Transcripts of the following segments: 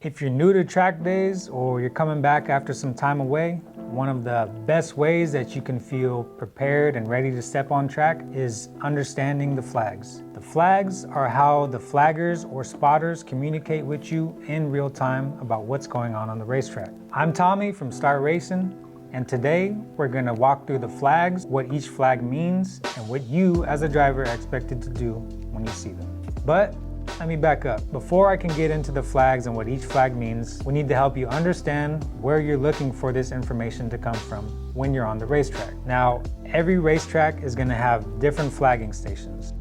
If you're new to track days or you're coming back after some time away, one of the best ways that you can feel prepared and ready to step on track is understanding the flags. The flags are how the flaggers or spotters communicate with you in real time about what's going on the racetrack. I'm Tommy from Start Racing, and today we're going to walk through the flags, what each flag means, and what you as a driver are expected to do when you see them. But let me back up. Before I can get into the flags and what each flag means, we need to help you understand where you're looking for this information to come from when you're on the racetrack. Now, every racetrack is going to have different flagging stations.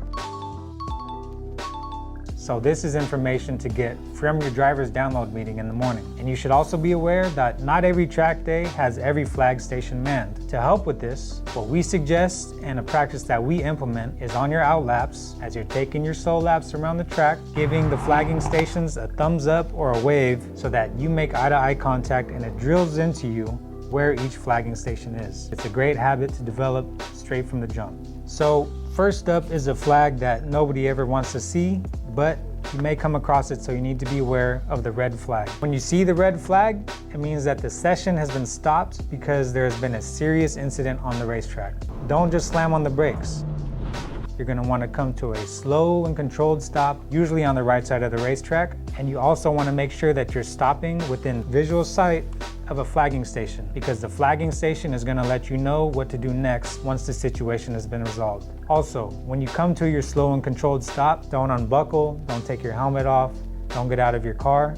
So this is information to get from your driver's download meeting in the morning. And you should also be aware that not every track day has every flag station manned. To help with this, what we suggest and a practice that we implement is on your out laps, as you're taking your slow laps around the track, giving the flagging stations a thumbs up or a wave so that you make eye-to-eye contact and it drills into you where each flagging station is. It's a great habit to develop straight from the jump. So first up is a flag that nobody ever wants to see, but you may come across it, so you need to be aware of the red flag. When you see the red flag, it means that the session has been stopped because there has been a serious incident on the racetrack. Don't just slam on the brakes. You're going to want to come to a slow and controlled stop, usually on the right side of the racetrack. And you also want to make sure that you're stopping within visual sight of a flagging station, because the flagging station is going to let you know what to do next once the situation has been resolved. Also, when you come to your slow and controlled stop, don't unbuckle, don't take your helmet off, don't get out of your car.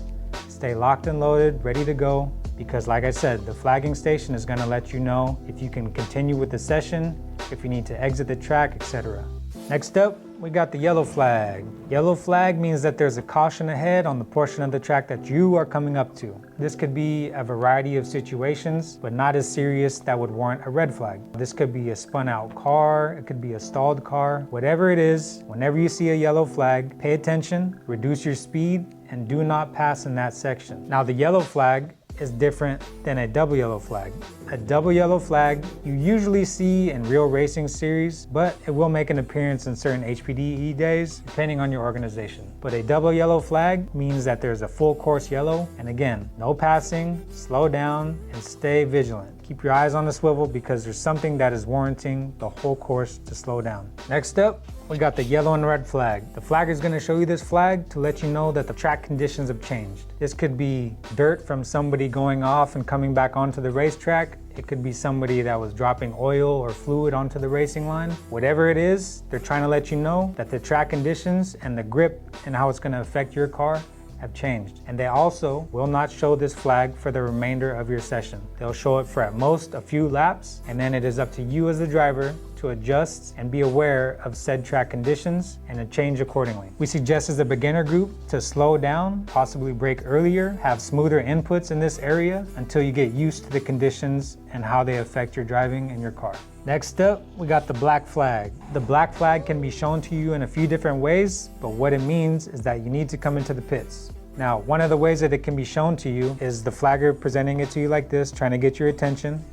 Stay locked and loaded, ready to go, because like I said, the flagging station is going to let you know if you can continue with the session, if you need to exit the track, etc. Next up, we got the yellow flag. Yellow flag means that there's a caution ahead on the portion of the track that you are coming up to. This could be a variety of situations, but not as serious that would warrant a red flag. This could be a spun out car, it could be a stalled car. Whatever it is, whenever you see a yellow flag, pay attention, reduce your speed, and do not pass in that section. Now the yellow flag is different than a double yellow flag. A double yellow flag you usually see in real racing series, but it will make an appearance in certain HPDE days, depending on your organization. But a double yellow flag means that there's a full course yellow, and again, no passing, slow down, and stay vigilant. Keep your eyes on the swivel because there's something that is warranting the whole course to slow down. Next up, we got the yellow and red flag. The flagger is going to show you this flag to let you know that the track conditions have changed. This could be dirt from somebody going off and coming back onto the racetrack. It could be somebody that was dropping oil or fluid onto the racing line. Whatever it is, they're trying to let you know that the track conditions and the grip and how it's going to affect your car have changed. And they also will not show this flag for the remainder of your session. They'll show it for at most a few laps, and then it is up to you as the driver to adjust and be aware of said track conditions and to change accordingly. We suggest as a beginner group to slow down, possibly brake earlier, have smoother inputs in this area until you get used to the conditions and how they affect your driving and your car. Next up, we got the black flag. The black flag can be shown to you in a few different ways, but what it means is that you need to come into the pits. Now, one of the ways that it can be shown to you is the flagger presenting it to you like this, trying to get your attention.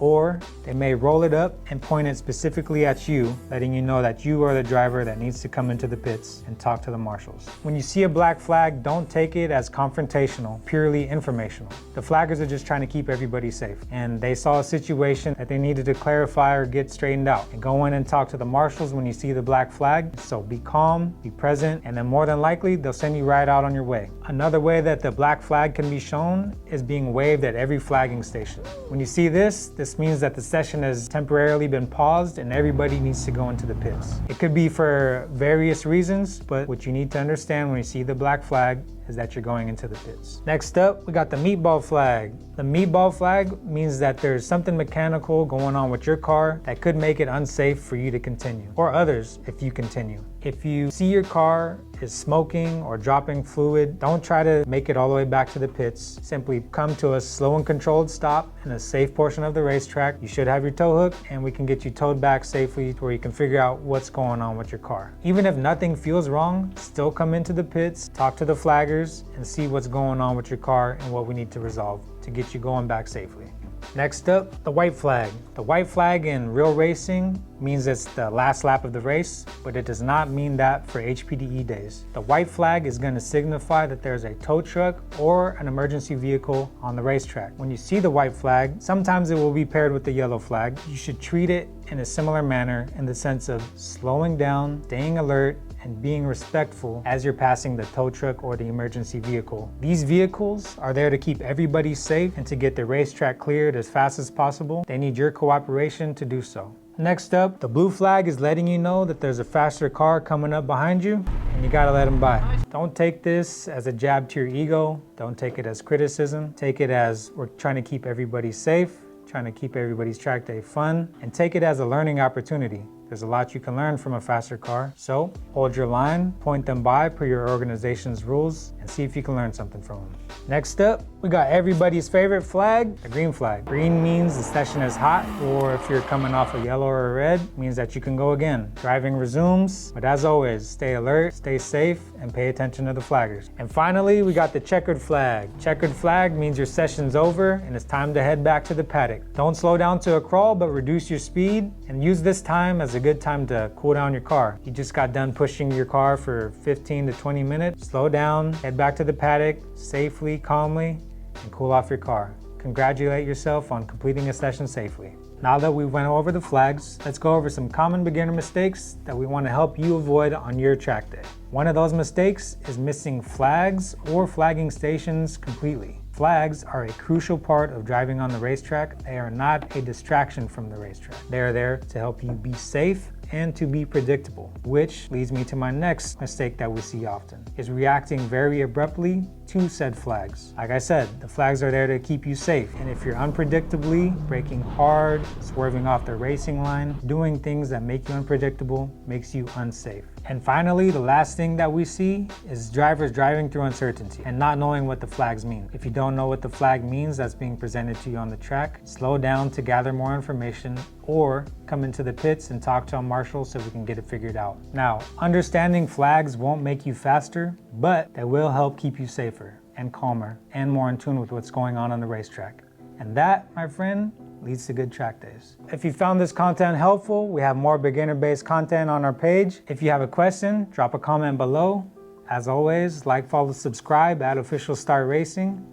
Or they may roll it up and point it specifically at you, letting you know that you are the driver that needs to come into the pits and talk to the marshals. When you see a black flag, don't take it as confrontational, purely informational. The flaggers are just trying to keep everybody safe, and they saw a situation that they needed to clarify or get straightened out. And go in and talk to the marshals when you see the black flag. So be calm, be present, and then more than likely they'll send you right out on your way. Another way that the black flag can be shown is being waved at every flagging station. When you see this means that the session has temporarily been paused and everybody needs to go into the pits. It could be for various reasons, but what you need to understand when you see the black flag is that you're going into the pits. Next up, we got the meatball flag. The meatball flag means that there's something mechanical going on with your car that could make it unsafe for you to continue, or others if you continue. If you see your car is smoking or dropping fluid, don't try to make it all the way back to the pits. Simply come to a slow and controlled stop in a safe portion of the racetrack. You should have your tow hook, and we can get you towed back safely to where you can figure out what's going on with your car. Even if nothing feels wrong, still come into the pits, talk to the flaggers, and see what's going on with your car and what we need to resolve to get you going back safely. Next up, the white flag. The white flag in real racing means it's the last lap of the race, but it does not mean that for HPDE days. The white flag is going to signify that there's a tow truck or an emergency vehicle on the racetrack. When you see the white flag, sometimes it will be paired with the yellow flag. You should treat it in a similar manner in the sense of slowing down, staying alert, and being respectful as you're passing the tow truck or the emergency vehicle. These vehicles are there to keep everybody safe and to get the racetrack cleared as fast as possible. They need your cooperation to do so. Next up, the blue flag is letting you know that there's a faster car coming up behind you and you gotta let them by. Don't take this as a jab to your ego. Don't take it as criticism. Take it as we're trying to keep everybody safe, trying to keep everybody's track day fun, and take it as a learning opportunity. There's a lot you can learn from a faster car. So hold your line, point them by per your organization's rules, and see if you can learn something from them. Next up, we got everybody's favorite flag, the green flag. Green means the session is hot, or if you're coming off a yellow or a red, means that you can go again. Driving resumes, but as always, stay alert, stay safe, and pay attention to the flaggers. And finally, we got the checkered flag. Checkered flag means your session's over and it's time to head back to the paddock. Don't slow down to a crawl, but reduce your speed and use this time as a good time to cool down your car. You just got done pushing your car for 15 to 20 minutes. Slow down, head back to the paddock safely, calmly, and cool off your car. Congratulate yourself on completing a session safely. Now that we went over the flags, let's go over some common beginner mistakes that we want to help you avoid on your track day. One of those mistakes is missing flags or flagging stations completely. Flags are a crucial part of driving on the racetrack. They are not a distraction from the racetrack. They are there to help you be safe and to be predictable, which leads me to my next mistake that we see often, is reacting very abruptly to said flags. Like I said, the flags are there to keep you safe, and if you're unpredictably braking hard, swerving off the racing line, doing things that make you unpredictable, makes you unsafe. And finally, the last thing that we see is drivers driving through uncertainty and not knowing what the flags mean. If you don't know what the flag means that's being presented to you on the track, slow down to gather more information or come into the pits and talk to a marshal so we can get it figured out. Now, understanding flags won't make you faster, but they will help keep you safer and calmer and more in tune with what's going on the racetrack. And that, my friend, leads to good track days. If you found this content helpful, we have more beginner-based content on our page. If you have a question, drop a comment below. As always, like, follow, subscribe at Official Start Racing.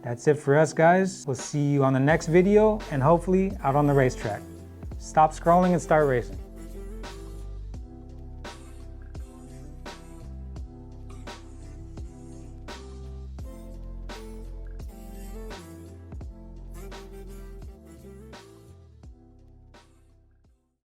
That's it for us, guys. We'll see you on the next video and hopefully out on the racetrack. Stop scrolling and start racing.